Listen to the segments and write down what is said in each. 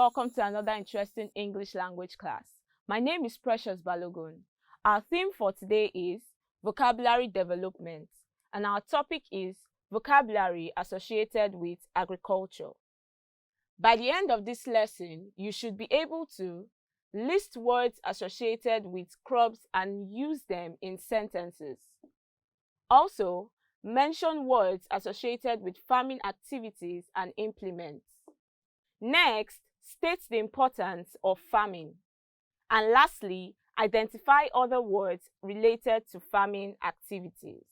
welcome to another interesting English language class. My name is Precious Balogun. Our theme for today is vocabulary development, and our topic is vocabulary associated with agriculture. By the end of this lesson, you should be able to list words associated with crops and use them in sentences. Also, mention words associated with farming activities and implements. Next, state the importance of farming. And lastly, identify other words related to farming activities.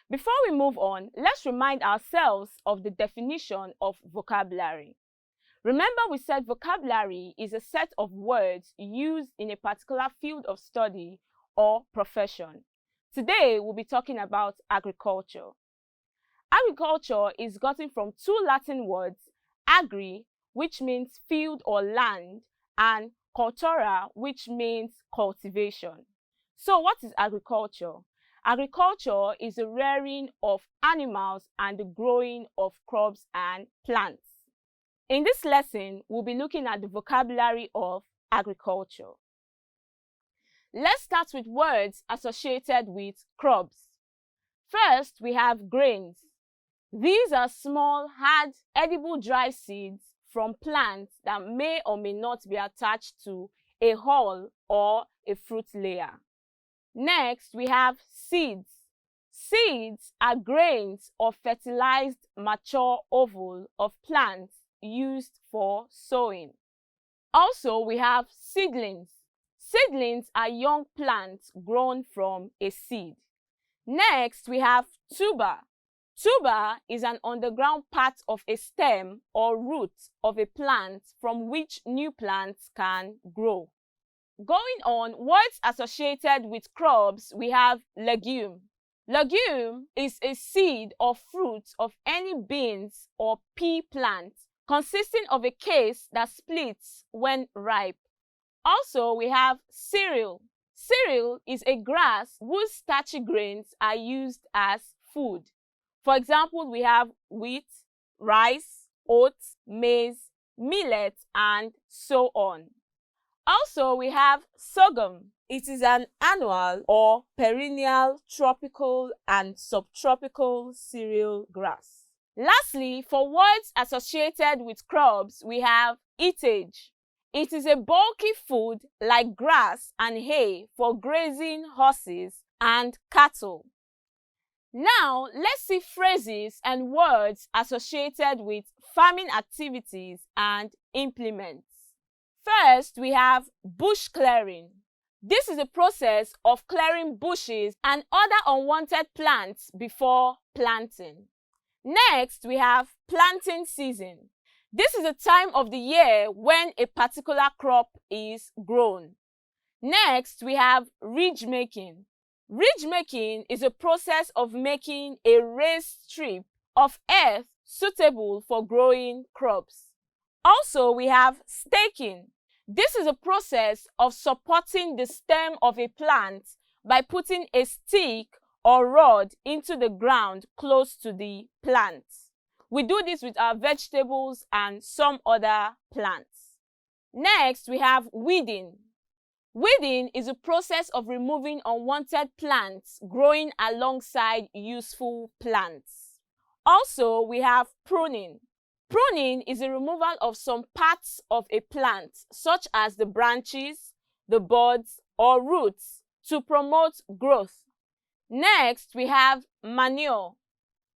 Before we move on, let's remind ourselves of the definition of vocabulary. Remember, we said vocabulary is a set of words used in a particular field of study or profession. Today, we'll be talking about agriculture. Agriculture is gotten from two Latin words, agri, which means field or land, and cultura, which means cultivation. So what is agriculture? Agriculture is the rearing of animals and the growing of crops and plants. In this lesson, we'll be looking at the vocabulary of agriculture. Let's start with words associated with crops. First, we have grains. These are small, hard, edible dry seeds from plants that may or may not be attached to a hull or a fruit layer. Next, we have seeds. Seeds are grains of fertilized mature oval of plants used for sowing. Also, we have seedlings. Seedlings are young plants grown from a seed. Next, we have tuber. Tuber is an underground part of a stem or root of a plant from which new plants can grow. Going on, words associated with crops, we have legume. Legume is a seed or fruit of any beans or pea plant consisting of a case that splits when ripe. Also, we have cereal. Cereal is a grass whose starchy grains are used as food. For example, we have wheat, rice, oats, maize, millet, and so on. Also, we have sorghum. It is an annual or perennial tropical and subtropical cereal grass. Lastly, for words associated with crops, we have eatage. It is a bulky food like grass and hay for grazing horses and cattle. Now, let's see phrases and words associated with farming activities and implements. First, we have bush clearing. This is a process of clearing bushes and other unwanted plants before planting. Next, we have planting season. This is a time of the year when a particular crop is grown. Next, we have ridge making. Ridge making is a process of making a raised strip of earth suitable for growing crops. Also, we have staking. This is a process of supporting the stem of a plant by putting a stick or rod into the ground close to the plant. We do this with our vegetables and some other plants. Next, we have weeding. Weeding is a process of removing unwanted plants growing alongside useful plants. Also, we have pruning. Pruning is a removal of some parts of a plant, such as the branches, the buds, or roots, to promote growth. Next, we have manure.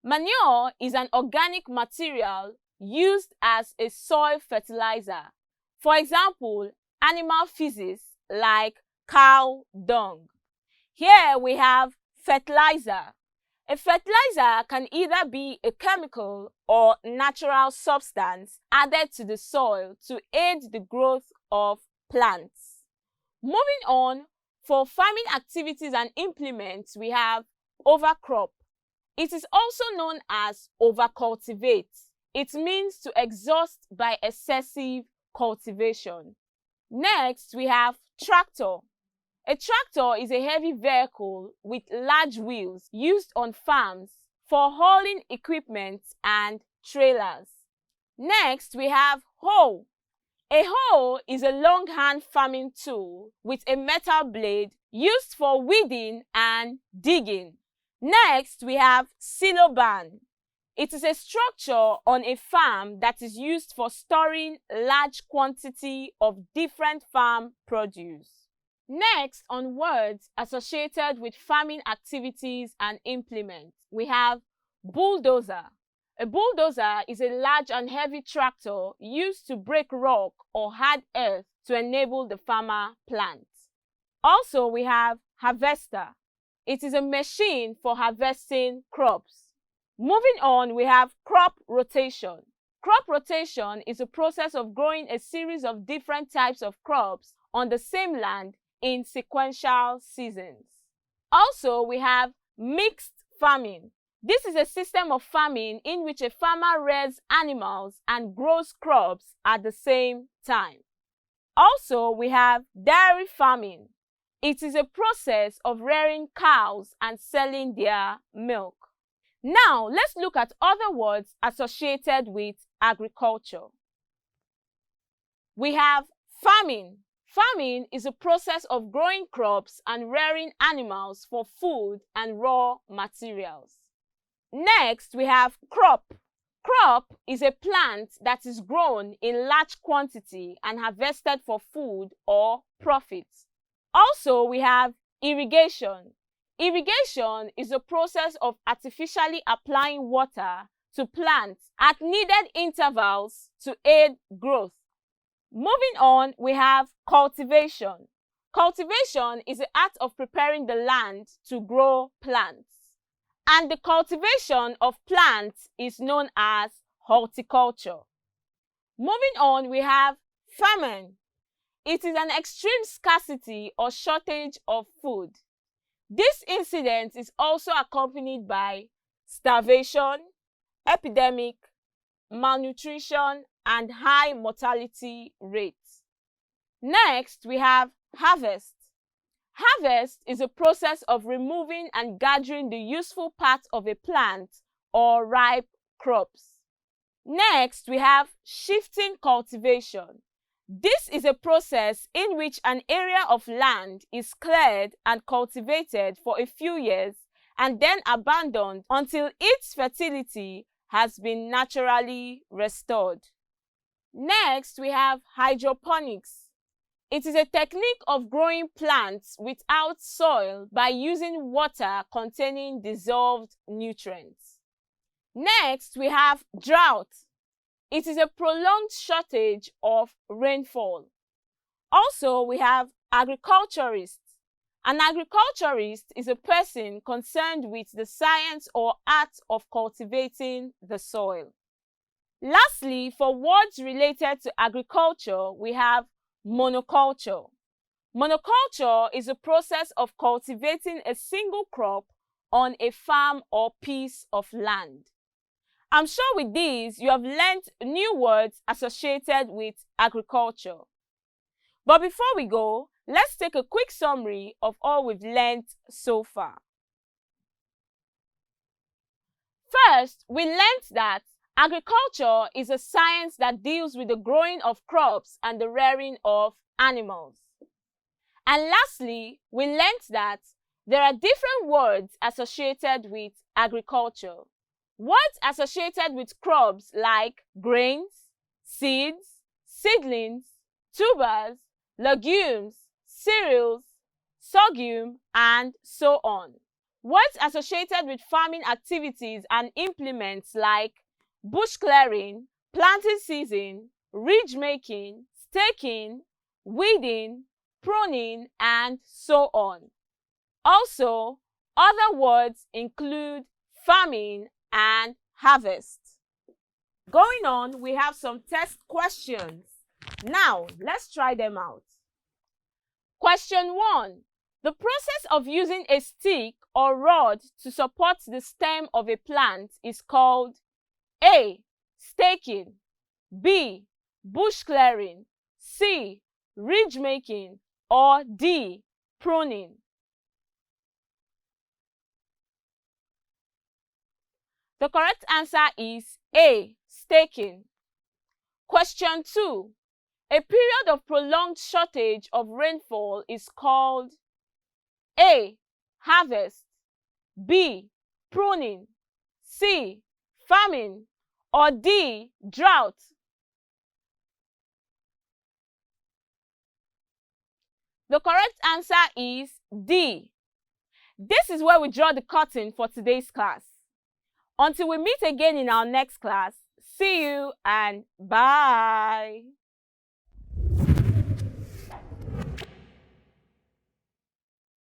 Manure is an organic material used as a soil fertilizer. For example, animal feces like cow dung. Here we have fertilizer. A fertilizer can either be a chemical or natural substance added to the soil to aid the growth of plants. Moving on, for farming activities and implements, we have overcrop. It is also known as overcultivate. It means to exhaust by excessive cultivation. Next, we have tractor. A tractor is a heavy vehicle with large wheels used on farms for hauling equipment and trailers. Next, we have hoe. A hoe is a longhand farming tool with a metal blade used for weeding and digging. Next, we have silo barn. It is a structure on a farm that is used for storing large quantity of different farm produce. Next, on words associated with farming activities and implements, we have bulldozer. A bulldozer is a large and heavy tractor used to break rock or hard earth to enable the farmer plant. Also, we have harvester. It is a machine for harvesting crops. Moving on, we have crop rotation. Crop rotation is a process of growing a series of different types of crops on the same land in sequential seasons. Also, we have mixed farming. This is a system of farming in which a farmer rears animals and grows crops at the same time. Also, we have dairy farming. It is a process of rearing cows and selling their milk. Now, let's look at other words associated with agriculture. We have farming. Farming is a process of growing crops and rearing animals for food and raw materials. Next, we have crop. Crop is a plant that is grown in large quantity and harvested for food or profit. Also, we have irrigation. Irrigation is a process of artificially applying water to plants at needed intervals to aid growth. Moving on, we have cultivation. Cultivation is the act of preparing the land to grow plants. And the cultivation of plants is known as horticulture. Moving on, we have famine. It is an extreme scarcity or shortage of food. This incident is also accompanied by starvation, epidemic, malnutrition, and high mortality rates. Next, we have harvest. Harvest is a process of removing and gathering the useful parts of a plant or ripe crops. Next, we have shifting cultivation. This is a process in which an area of land is cleared and cultivated for a few years and then abandoned until its fertility has been naturally restored. Next, we have hydroponics. It is a technique of growing plants without soil by using water containing dissolved nutrients. Next, we have drought. It is a prolonged shortage of rainfall. Also, we have agriculturist. An agriculturist is a person concerned with the science or art of cultivating the soil. Lastly, for words related to agriculture, we have monoculture. Monoculture is a process of cultivating a single crop on a farm or piece of land. I'm sure with these, you have learned new words associated with agriculture. But before we go, let's take a quick summary of all we've learned so far. First, we learned that agriculture is a science that deals with the growing of crops and the rearing of animals. And lastly, we learned that there are different words associated with agriculture. Words associated with crops like grains, seeds, seedlings, tubers, legumes, cereals, sorghum, and so on. Words associated with farming activities and implements like bush clearing, planting season, ridge making, staking, weeding, pruning, and so on. Also, other words include farming and harvest. Going on, we have some test questions. Now, let's try them out. Question 1. The process of using a stick or rod to support the stem of a plant is called A. Staking, B. Bush clearing, C. Ridge making, or D. Pruning. The correct answer is A. Staking. Question 2. A period of prolonged shortage of rainfall is called A. Harvest, B. Pruning, C. Famine, or D. Drought. The correct answer is D. This is where we draw the curtain for today's class. Until we meet again in our next class, see you and bye.